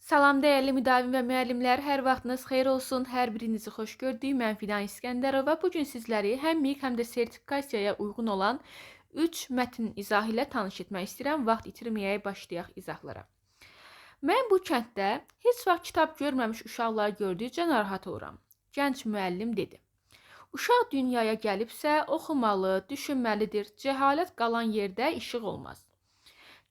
Salam dəyərli müdavim və müəllimlər, hər vaxtınız xeyir olsun, hər birinizi xoş gördük. Mən Fidan İskəndərova. Bugün sizləri həm MİQ, həm də sertifikasiyaya uyğun olan 3 mətn izahı ilə tanış etmək istəyirəm. Vaxt itirməyək, başlayaq izahlara. Mən bu kənddə heç vaxt kitab görməmiş uşaqları gördükcə narahat oluram. Gənc müəllim dedi. Uşaq dünyaya gəlibsə, oxumalı, düşünməlidir. Cəhalət qalan yerdə işıq olmaz.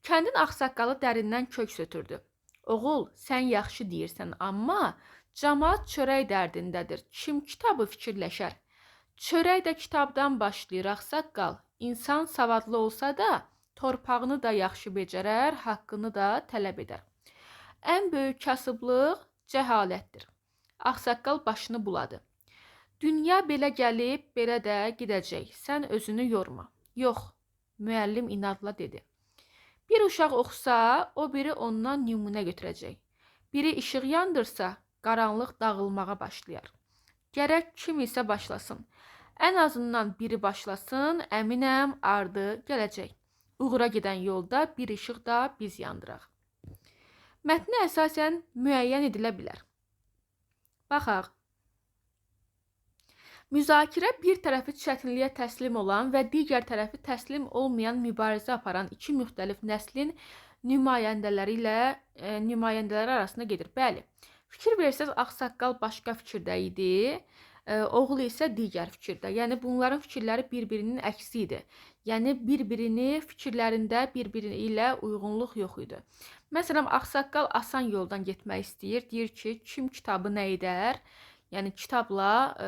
Kəndin ağsaqqalı dərindən kök sötürdü. Oğul, sən yaxşı deyirsən, amma camaat çörək dərdindədir. Kim kitabı fikirləşər? Çörək də kitabdan başlayır, ağsaqqal. İnsan savadlı olsa da, torpağını da yaxşı becərər, haqqını da tələb edər. Ən böyük kasıblıq cəhalətdir. Ağsaqqal başını buladı. Dünya belə gəlib, belə də gedəcək. Sən özünü yorma. Yox, müəllim inadla dedi. Bir uşaq oxusa, o biri ondan nümunə götürəcək. Biri işıq yandırsa, qaranlıq dağılmağa başlayar. Gərək kim isə başlasın. Ən azından biri başlasın, əminəm ardı gələcək. Uğura gedən yolda bir işıq da biz yandıraq. Mətnə əsasən müəyyən edilə bilər. Baxaq. Müzakirə bir tərəfi çətinliyə təslim olan və digər tərəfi təslim olmayan mübarizə aparan iki müxtəlif nəslin nümayəndələri arasında gedir. Bəli, fikir versəz, ağsaqqal başqa fikirdə idi, oğlu isə digər fikirdə. Yəni, bunların fikirləri bir-birinin əksi idi. Yəni, fikirlərində bir-biri ilə uyğunluq yox idi. Məsələn, ağsaqqal asan yoldan getmək istəyir, deyir ki, kim kitabı nə edər? Yəni, kitabla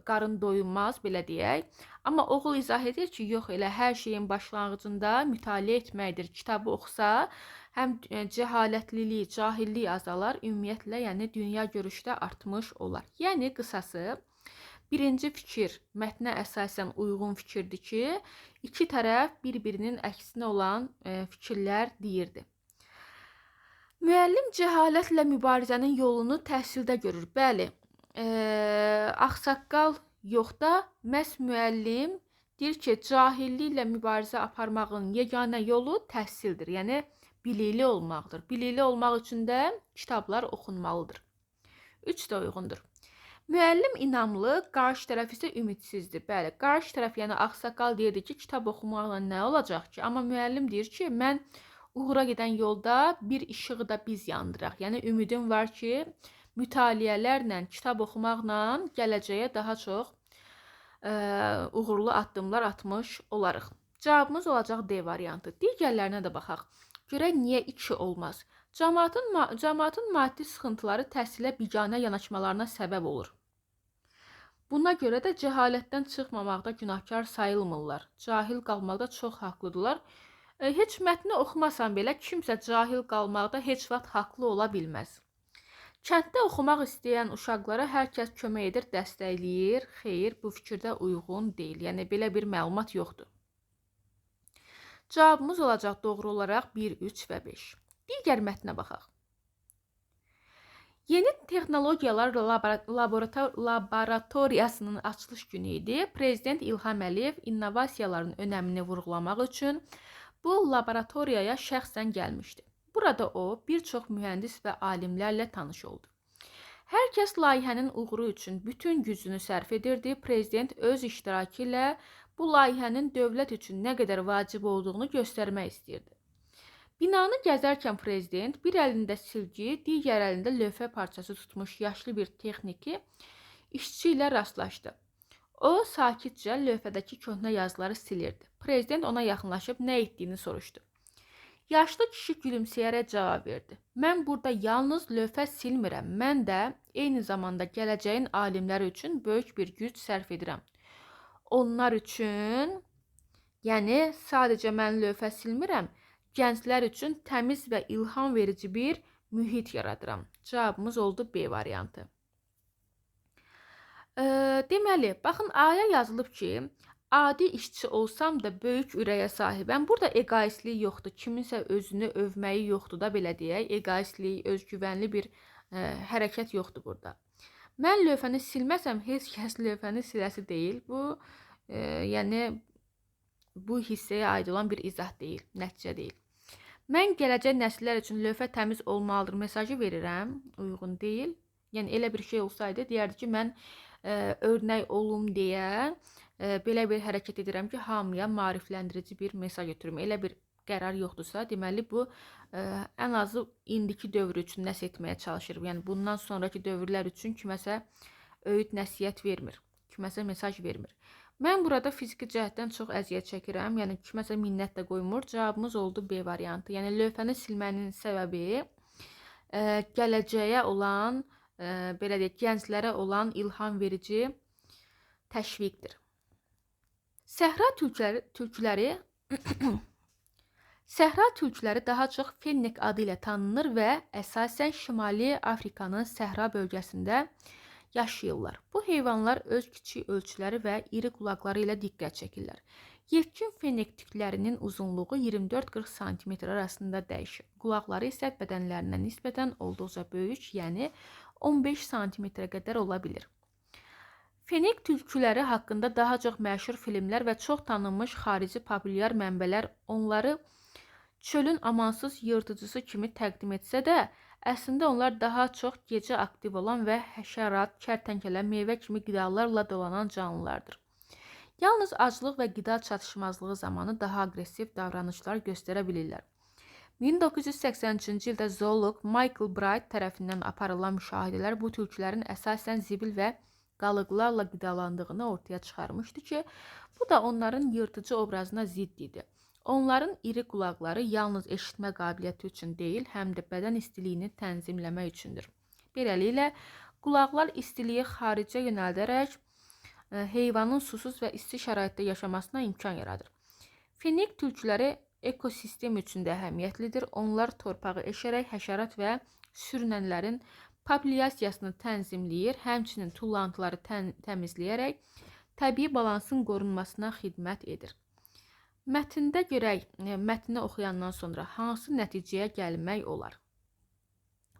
qarın doyunmaz, belə deyək. Amma oğul izah edir ki, yox, elə hər şeyin başlanğıcında mütaliə etməkdir. Kitabı oxusa, həm cəhalətlilik, cahillik azalar, ümumiyyətlə, yəni dünya görüşdə artmış olar. Yəni, qısası, birinci fikir mətnə əsasən uyğun fikirdir ki, iki tərəf bir-birinin əksinə olan fikirlər deyirdi. Müəllim cəhalətlə mübarizənin yolunu təhsildə görür. Bəli, ağsaqqal yox da, məhz müəllim deyir ki, cahilliklə mübarizə aparmağın yeganə yolu təhsildir. Yəni, bilikli olmaqdır. Bilikli olmaq üçün də kitablar oxunmalıdır. 3 də uyğundur. Müəllim inamlı, qarşı tərəf isə ümidsizdir. Bəli, qarşı tərəf, yəni ağsaqqal deyirdi ki, kitab oxumaqla nə olacaq ki? Amma müəllim deyir ki, mən uğura gedən yolda bir işığı da biz yandıraq. Yəni, ümidim var ki, mütaliələrlə, kitab oxumaqla gələcəyə daha çox uğurlu addımlar atmış olarıq. Cavabımız olacaq D variantı. Digərlərinə də baxaq. Görək, niyə 2 olmaz? Cəmaatın maddi sıxıntıları təhsilə biganə yanaşmalarına səbəb olur. Buna görə də cəhalətdən çıxmamaqda günahkar sayılmırlar. Cahil qalmaqda çox haqlıdırlar. Heç mətni oxumasan belə, kimsə cahil qalmaqda heç vaxt haqlı ola bilməz. Kənddə oxumaq istəyən uşaqlara hər kəs kömək edir, dəstəkləyir. Xeyr, bu fikirdə uyğun deyil. Yəni, belə bir məlumat yoxdur. Cavabımız olacaq doğru olaraq 1, 3 və 5. Digər mətnə baxaq. Yeni texnologiyalar laboratoriyasının açılış günü idi. Prezident İlham Əliyev innovasiyaların önəmini vurğulamaq üçün bu laboratoriyaya şəxsən gəlmişdi. Burada o, bir çox mühəndis və alimlərlə tanış oldu. Hər kəs layihənin uğuru üçün bütün gücünü sərf edirdi. Prezident öz iştirakı ilə bu layihənin dövlət üçün nə qədər vacib olduğunu göstərmək istəyirdi. Binanı gəzərkən prezident bir əlində silgi, digər əlində lövhə parçası tutmuş yaşlı bir texniki işçi ilə rastlaşdı. O, sakitcə lövhədəki köhnə yazıları silirdi. Prezident ona yaxınlaşıb nə etdiyini soruşdu. Yaşlı kişi gülümsəyərək cavab verdi. Mən burada yalnız lövhə silmirəm. Mən də eyni zamanda gələcəyin alimləri üçün böyük bir güc sərf edirəm. Onlar üçün, yəni sadəcə mən lövhə silmirəm, gənclər üçün təmiz və ilham verici bir mühit yaradıram. Cavabımız oldu B variantı. Deməli, baxın, aya yazılıb ki, adi işçi olsam da böyük ürəyə sahibəm. Burada egoistlik yoxdur. Kiminsə özünü övməyi yoxdur da, belə deyək. Egoistlik, özgüvənli bir hərəkət yoxdur burada. Mən lövhəni silməsəm, heç kəs lövhəni siləsi deyil. Bu, yəni, bu hissəyə aid olan bir izah deyil, nəticə deyil. Mən gələcək nəsillər üçün lövhə təmiz olmalıdır mesajı verirəm, uyğun deyil. Yəni elə bir şey olsaydı deyərdi ki, mən örnək olum deyə belə bir hərəkət edirəm ki, hamıya maarifləndirici bir mesaj ötürüm. Elə bir qərar yoxdursa, deməli bu ən azı indiki dövr üçün nəsə etməyə çalışır. Yəni bundan sonraki dövrlər üçün kiməsə öyüd nəsihət vermir, kiməsə mesaj vermir. Mən burada fiziki cəhətdən çox əziyyət çəkirəm. Yəni kiməsə minnət də qoymur. Cavabımız oldu B variantı. Yəni lövhəni silmənin səbəbi gələcəyə olan, belə deyək, gənclərə olan ilham verici təşviqdir. Səhra tülküləri Səhra tülküləri daha çox fennek adı ilə tanınır və əsasən Şimali Afrikanın səhra bölgəsində yaşayırlar. Bu heyvanlar öz kiçik ölçüləri və iri qulaqları ilə diqqət çəkirlər. Yetkin fennek tüklərinin uzunluğu 24-40 cm arasında dəyişir. Qulaqları isə bədənlərinə nisbətən olduqca böyük, yəni 15 cm-ə qədər ola bilir. Fennek tülküləri haqqında daha çox məşhur filmlər və çox tanınmış xarici populyar mənbələr onları çölün amansız yırtıcısı kimi təqdim etsə də, əslində onlar daha çox gecə aktiv olan və həşərat, kərtənkələ, meyvə kimi qidalarla dolanan canlılardır. Yalnız aclıq və qida çatışmazlığı zamanı daha aqressiv davranışlar göstərə bilirlər. 1983-cü ildə zooloq Michael Bright tərəfindən aparılan müşahidələr bu tülkülərin əsasən zibil və qalıqlarla qidalandığını ortaya çıxarmışdı ki, bu da onların yırtıcı obrazına zidd idi. Onların iri qulaqları yalnız eşitmə qabiliyyəti üçün deyil, həm də bədən istiliyini tənzimləmək üçündür. Beləliklə, qulaqlar istiliyi xaricə yönəldərək heyvanın susuz və isti şəraitdə yaşamasına imkan yaradır. Fennek tülküləri ekosistem üçün də əhəmiyyətlidir. Onlar torpağı eşərək həşərat və sürünənlərin populyasiyasını tənzimləyir, həmçinin tullantıları təmizləyərək təbii balansın qorunmasına xidmət edir. Mətndə görək, mətni oxuyandan sonra hansı nəticəyə gəlmək olar?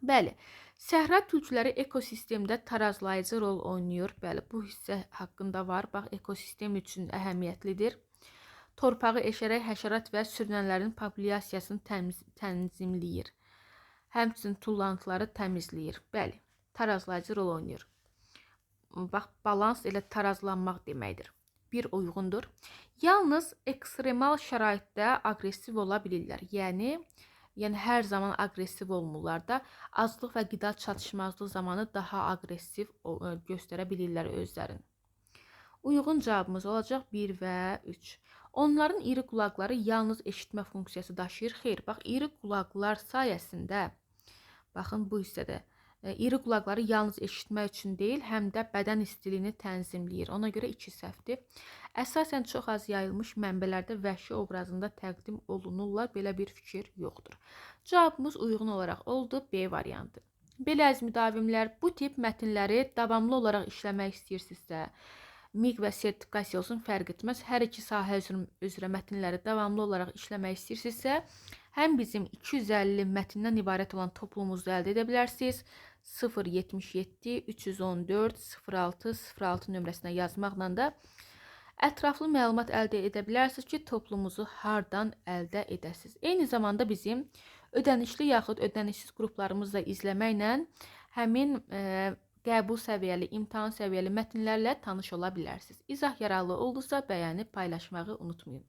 Bəli, səhra tülküləri ekosistemdə tarazlayıcı rol oynayır. Bəli, bu hissə haqqında var. Bax, ekosistem üçün əhəmiyyətlidir. Torpağı eşərək həşərat və sürünənlərin populyasiyasını tənzimləyir. Həmçinin tullantıları təmizləyir. Bəli, tarazlayıcı rol oynayır. Bax, balans elə tarazlanmaq deməkdir. Bir uyğundur. Yalnız ekstremal şəraitdə aqressiv ola bilirlər. Yəni hər zaman aqressiv olmurlar da, aclıq və qida çatışmazlığı zamanı daha aqressiv göstərə bilirlər özlərini. Uyğun cavabımız olacaq 1 və 3. Onların iri qulaqları yalnız eşitmə funksiyası daşıyır. Xeyr, bax, iri qulaqlar sayəsində, baxın bu hissədə, iri qulaqları yalnız eşitmək üçün deyil, həm də bədən istiliyini tənzimləyir. Ona görə 2 səhvdir. Əsasən çox az yayılmış mənbələrdə vəhşi obrazında təqdim olunurlar. Belə bir fikir yoxdur. Cavabımız uyğun olaraq oldu B variantı. Belə əziz müdavimlər, bu tip mətnləri davamlı olaraq işləmək istəyirsinizsə, MİQ və sertifikasiya olsun, fərq etməz. Hər iki sahə üzrə mətnləri davamlı olaraq işləmək istəyirsinizsə, həm bizim 250 mətndən ibarət olan toplumuzu əldə edə bilərsiniz. 077 314 06 06 nömrəsinə yazmaqla da ətraflı məlumat əldə edə bilərsiniz ki, toplumuzu hardan əldə edəsiniz. Eyni zamanda bizim ödənişli yaxud ödənişsiz qruplarımızla izləməklə həmin qəbul səviyyəli, imtahan səviyyəli mətnlərlə tanış ola bilərsiniz. İzah yararlı oldusa bəyənib paylaşmağı unutmayın.